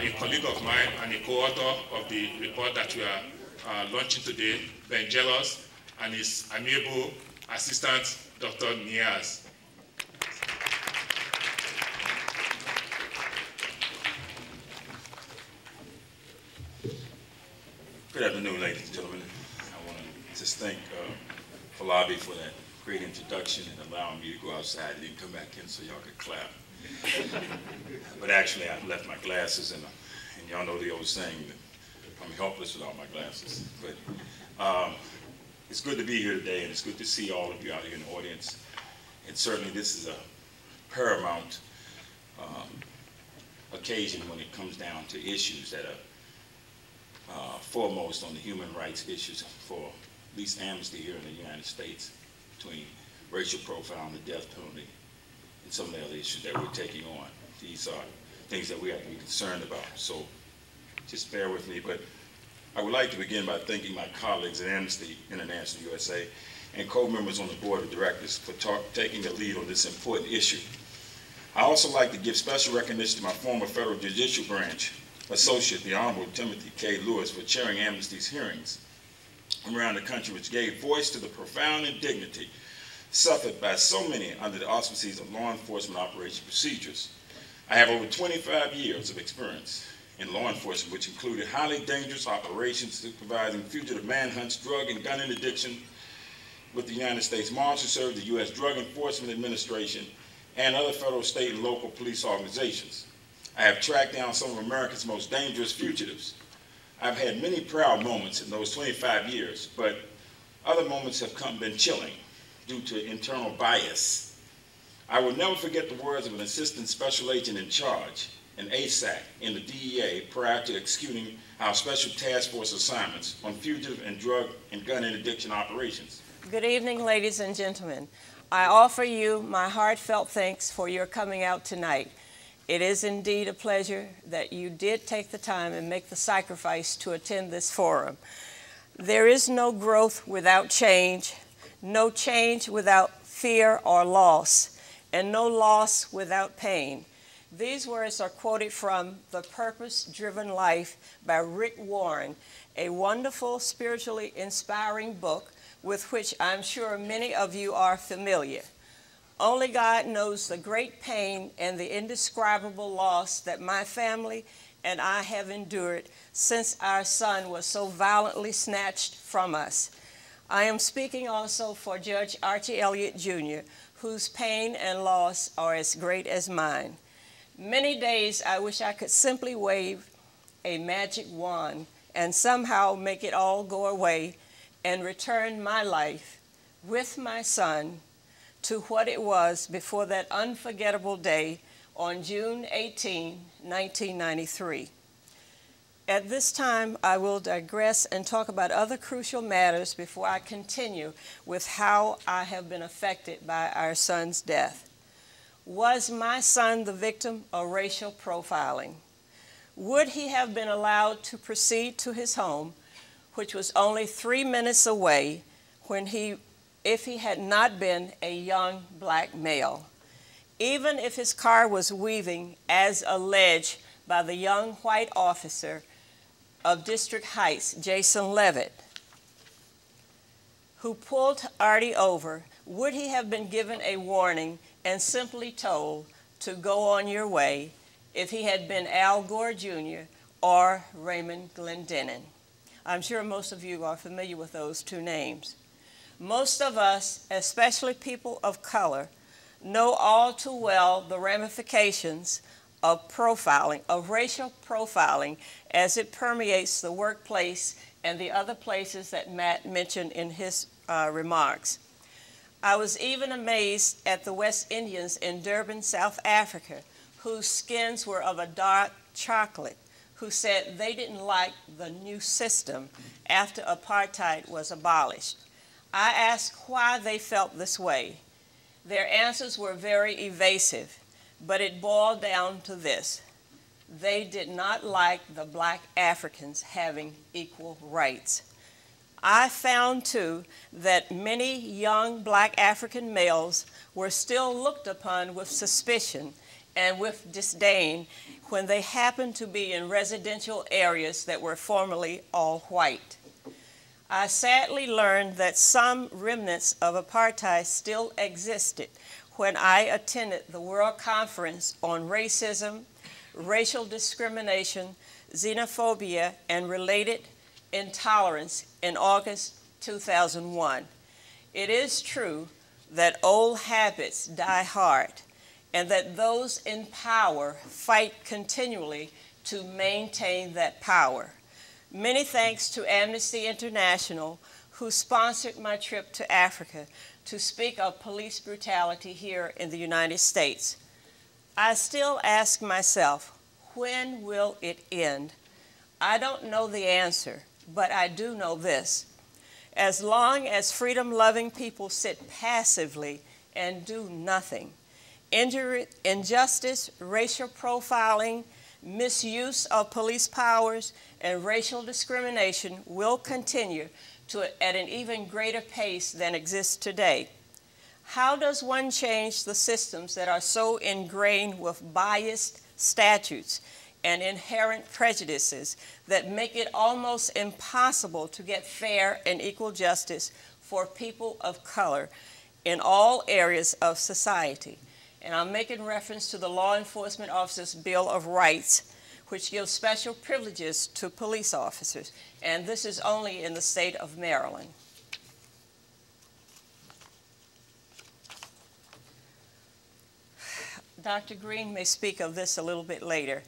a colleague of mine and a co-author of the report that we are launching today, Ben Jealous, and his amiable assistant, Dr. Niaz. Good afternoon, ladies and gentlemen. I want to just thank Falabi for that great introduction and allowing me to go outside and then come back in so y'all could clap. But actually, I left my glasses, and y'all know the old saying that I'm helpless without my glasses. But it's good to be here today, and it's good to see all of you out here in the audience. And certainly, this is a paramount occasion when it comes down to issues that are foremost on the human rights issues for at least amnesty here in the United States, between racial profile and the death penalty and some of the other issues that we're taking on. These are things that we have to be concerned about, so just bear with me. But I would like to begin by thanking my colleagues at Amnesty International USA and co-members on the board of directors for taking the lead on this important issue. I also like to give special recognition to my former federal judicial branch associate, the Honorable Timothy K. Lewis, for chairing Amnesty's hearings around the country, which gave voice to the profound indignity suffered by so many under the auspices of law enforcement operation procedures. I have over 25 years of experience in law enforcement, which included highly dangerous operations supervising fugitive manhunts, drug and gun interdiction with the United States Marshal Service, the U.S. Drug Enforcement Administration, and other federal, state, and local police organizations. I have tracked down some of America's most dangerous fugitives. I've had many proud moments in those 25 years, but other moments have been chilling due to internal bias. I will never forget the words of an assistant special agent in charge, an ASAC, in the DEA prior to executing our special task force assignments on fugitive and drug and gun interdiction operations. Good evening, ladies and gentlemen. I offer you my heartfelt thanks for your coming out tonight. It is indeed a pleasure that you did take the time and make the sacrifice to attend this forum. There is no growth without change, no change without fear or loss, and no loss without pain. These words are quoted from The Purpose-Driven Life by Rick Warren, a wonderful, spiritually inspiring book with which I'm sure many of you are familiar. Only God knows the great pain and the indescribable loss that my family and I have endured since our son was so violently snatched from us. I am speaking also for Judge Archie Elliott, Jr., whose pain and loss are as great as mine. Many days I wish I could simply wave a magic wand and somehow make it all go away and return my life with my son to what it was before that unforgettable day on June 18, 1993. At this time, I will digress and talk about other crucial matters before I continue with how I have been affected by our son's death. Was my son the victim of racial profiling? Would he have been allowed to proceed to his home, which was only 3 minutes away, if he had not been a young black male? Even if his car was weaving, as alleged by the young white officer of District Heights, Jason Leavitt, who pulled Artie over, would he have been given a warning and simply told to go on your way if he had been Al Gore Jr. or Raymond Glendening? I'm sure most of you are familiar with those two names. Most of us, especially people of color, know all too well the ramifications of profiling, of racial profiling, as it permeates the workplace and the other places that Matt mentioned in his remarks. I was even amazed at the West Indians in Durban, South Africa, whose skins were of a dark chocolate, who said they didn't like the new system after apartheid was abolished. I asked why they felt this way. Their answers were very evasive, but it boiled down to this: they did not like the black Africans having equal rights. I found, too, that many young black African males were still looked upon with suspicion and with disdain when they happened to be in residential areas that were formerly all white. I sadly learned that some remnants of apartheid still existed when I attended the World Conference on Racism, Racial Discrimination, Xenophobia, and Related Intolerance in August 2001. It is true that old habits die hard, and that those in power fight continually to maintain that power. Many thanks to Amnesty International, who sponsored my trip to Africa to speak of police brutality here in the United States. I still ask myself, when will it end? I don't know the answer, but I do know this. As long as freedom-loving people sit passively and do nothing, injustice, racial profiling, misuse of police powers, and racial discrimination will continue at an even greater pace than exists today. How does one change the systems that are so ingrained with biased statutes and inherent prejudices that make it almost impossible to get fair and equal justice for people of color in all areas of society? And I'm making reference to the Law Enforcement Officers' Bill of Rights, which gives special privileges to police officers, and this is only in the state of Maryland. Dr. Green may speak of this a little bit later.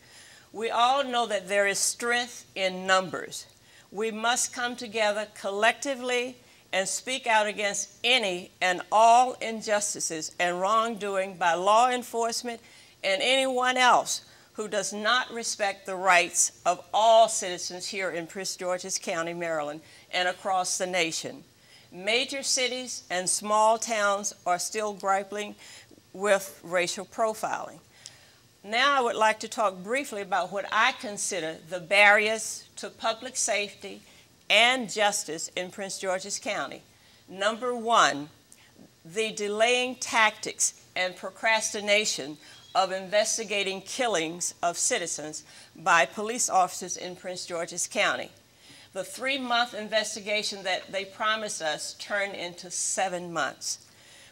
We all know that there is strength in numbers. We must come together collectively and speak out against any and all injustices and wrongdoing by law enforcement and anyone else who does not respect the rights of all citizens here in Prince George's County, Maryland, and across the nation. Major cities and small towns are still grappling with racial profiling. Now I would like to talk briefly about what I consider the barriers to public safety and justice in Prince George's County. Number one, the delaying tactics and procrastination of investigating killings of citizens by police officers in Prince George's County. The 3-month investigation that they promised us turned into 7 months.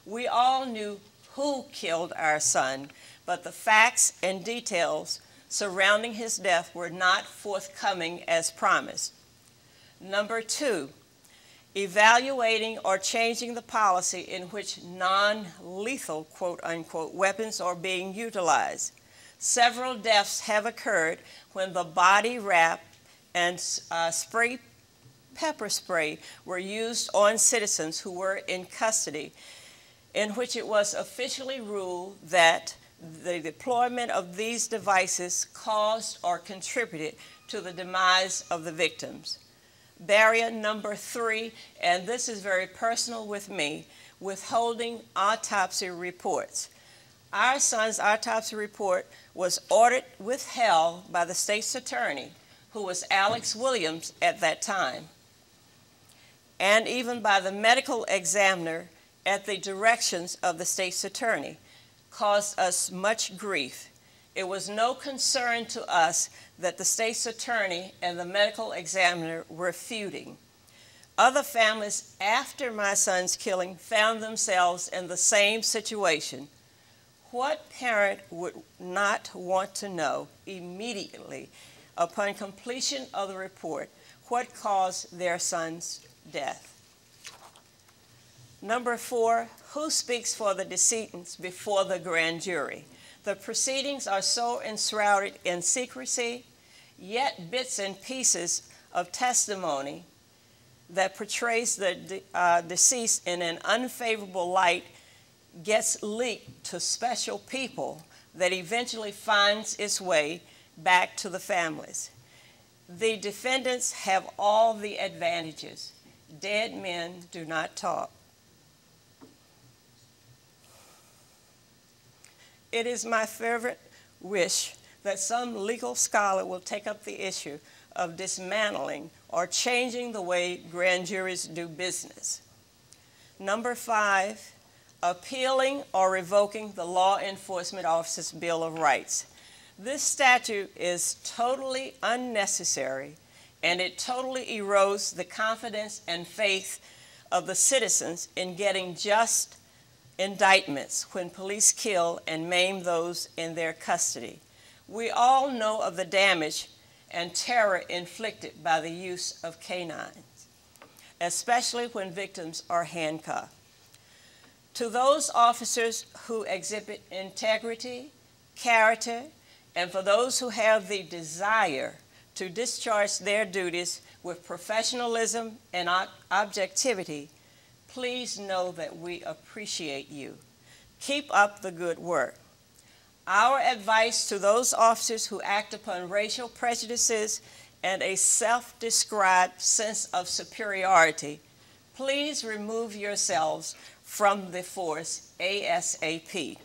We all knew who killed our son, but the facts and details surrounding his death were not forthcoming as promised. Number two, evaluating or changing the policy in which non-lethal, quote-unquote, weapons are being utilized. Several deaths have occurred when the body wrap and pepper spray were used on citizens who were in custody, in which it was officially ruled that the deployment of these devices caused or contributed to the demise of the victims. Barrier number three, and this is very personal with me, withholding autopsy reports. Our son's autopsy report was ordered withheld by the state's attorney, who was Alex Williams at that time, and even by the medical examiner at the directions of the state's attorney, caused us much grief. It was no concern to us that the state's attorney and the medical examiner were feuding. Other families after my son's killing found themselves in the same situation. What parent would not want to know immediately upon completion of the report what caused their son's death? Number four, who speaks for the decedents before the grand jury? The proceedings are so enshrouded in secrecy, yet bits and pieces of testimony that portrays the deceased in an unfavorable light gets leaked to special people that eventually finds its way back to the families. The defendants have all the advantages. Dead men do not talk. It is my fervent wish that some legal scholar will take up the issue of dismantling or changing the way grand juries do business. Number five, appealing or revoking the law enforcement officer's Bill of Rights. This statute is totally unnecessary, and it totally erodes the confidence and faith of the citizens in getting just indictments when police kill and maim those in their custody. We all know of the damage and terror inflicted by the use of canines, especially when victims are handcuffed. To those officers who exhibit integrity, character, and for those who have the desire to discharge their duties with professionalism and objectivity, please know that we appreciate you. Keep up the good work. Our advice to those officers who act upon racial prejudices and a self-described sense of superiority, please remove yourselves from the force ASAP.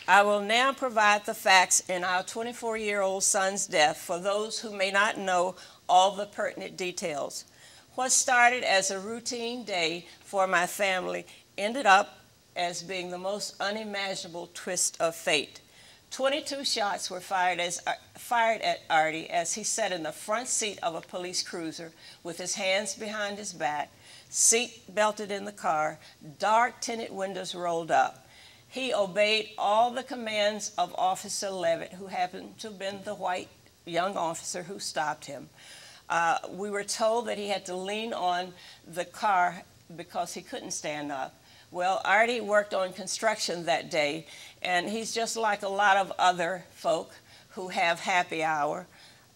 I will now provide the facts in our 24-year-old son's death for those who may not know all the pertinent details. What started as a routine day for my family ended up as being the most unimaginable twist of fate. 22 shots were fired at Artie as he sat in the front seat of a police cruiser with his hands behind his back, seat belted in the car, dark tinted windows rolled up. He obeyed all the commands of Officer Leavitt, who happened to have been the white young officer who stopped him. We were told that he had to lean on the car because he couldn't stand up. Well, Artie worked on construction that day, and he's just like a lot of other folk who have happy hour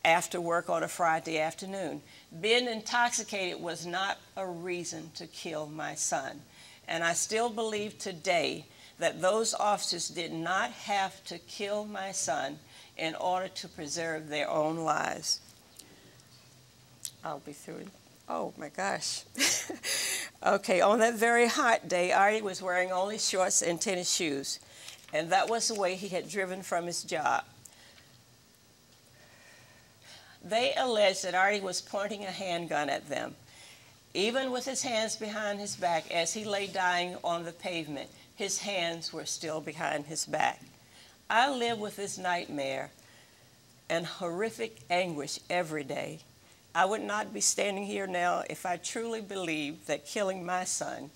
after work on a Friday afternoon. Being intoxicated was not a reason to kill my son, and I still believe today that those officers did not have to kill my son in order to preserve their own lives. I'll be through. Oh my gosh. Okay, on that very hot day, Artie was wearing only shorts and tennis shoes, and that was the way he had driven from his job. They alleged that Artie was pointing a handgun at them. Even with his hands behind his back as he lay dying on the pavement, his hands were still behind his back. I live with this nightmare and horrific anguish every day. I would not be standing here now if I truly believed that killing my son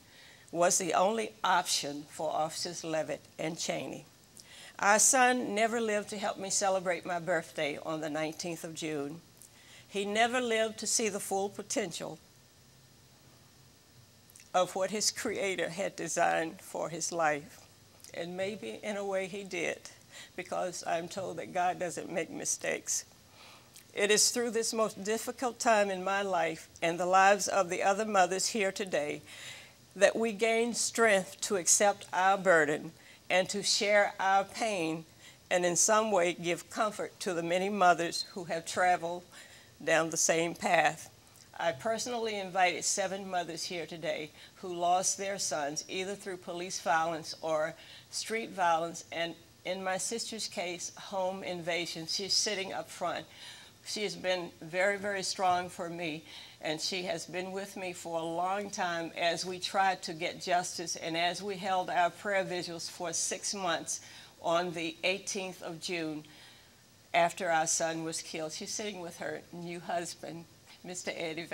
was the only option for Officers Leavitt and Cheney. Our son never lived to help me celebrate my birthday on the 19th of June. He never lived to see the full potential of what his Creator had designed for his life. And maybe in a way he did, because I'm told that God doesn't make mistakes. It is through this most difficult time in my life and the lives of the other mothers here today that we gain strength to accept our burden and to share our pain and in some way give comfort to the many mothers who have traveled down the same path. I personally invited 7 mothers here today who lost their sons either through police violence or street violence, and in my sister's case, home invasion. She's sitting up front. She has been very, very strong for me, and she has been with me for a long time as we tried to get justice and as we held our prayer vigils for 6 months on the 18th of June after our son was killed. She's sitting with her new husband, Mr. Eddie.